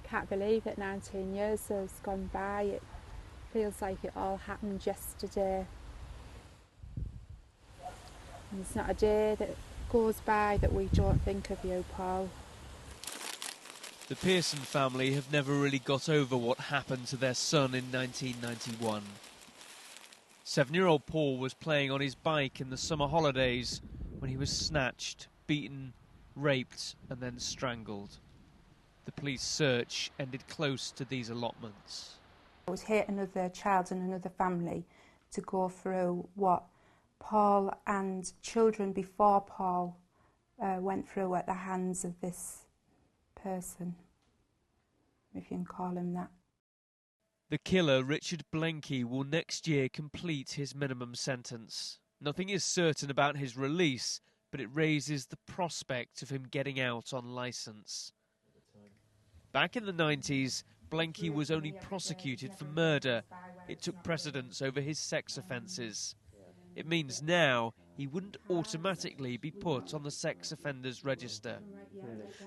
can't believe that 19 years has gone by. It feels like it all happened yesterday. And there's not a day that goes by that we don't think of you, Paul. The Pearson family have never really got over what happened to their son in 1991. 7-year-old Paul was playing on his bike in the summer holidays when he was snatched, beaten, raped and then strangled. The police search ended close to these allotments. It was hit another child and another family to go through what Paul and children before Paul went through at the hands of this person, if you can call him that. The killer, Richard Blenkey, will next year complete his minimum sentence. Nothing is certain about his release, but it raises the prospect of him getting out on licence. Back in the 90s, Blenkey was only prosecuted for murder. It took precedence over his sex offences. It means now he wouldn't automatically be put on the sex offenders register.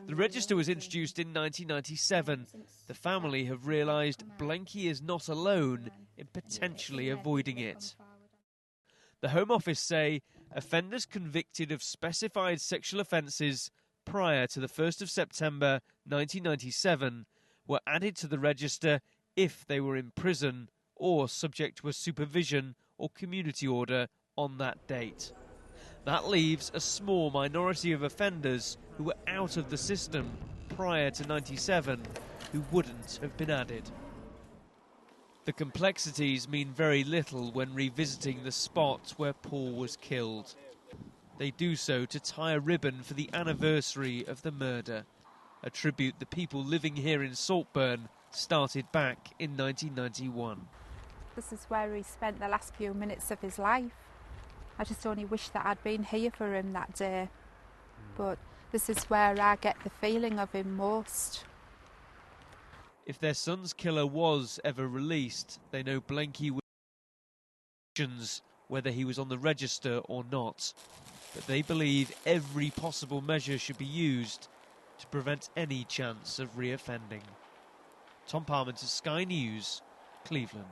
The register was introduced in 1997. The family have realised Blenkey is not alone in potentially avoiding it. The Home Office say offenders convicted of specified sexual offences prior to the 1st of September 1997 were added to the register if they were in prison or subject to a supervision or community order on that date. That leaves a small minority of offenders who were out of the system prior to 97 who wouldn't have been added. The complexities mean very little when revisiting the spot where Paul was killed. They do so to tie a ribbon for the anniversary of the murder, a tribute the people living here in Saltburn started back in 1991. This is where he spent the last few minutes of his life. I just only wish that I'd been here for him that day. But this is where I get the feeling of him most. If their son's killer was ever released, they know Blenkey would questions whether he was on the register or not. But they believe every possible measure should be used to prevent any chance of reoffending. Tom Parmenter, Sky News, Cleveland.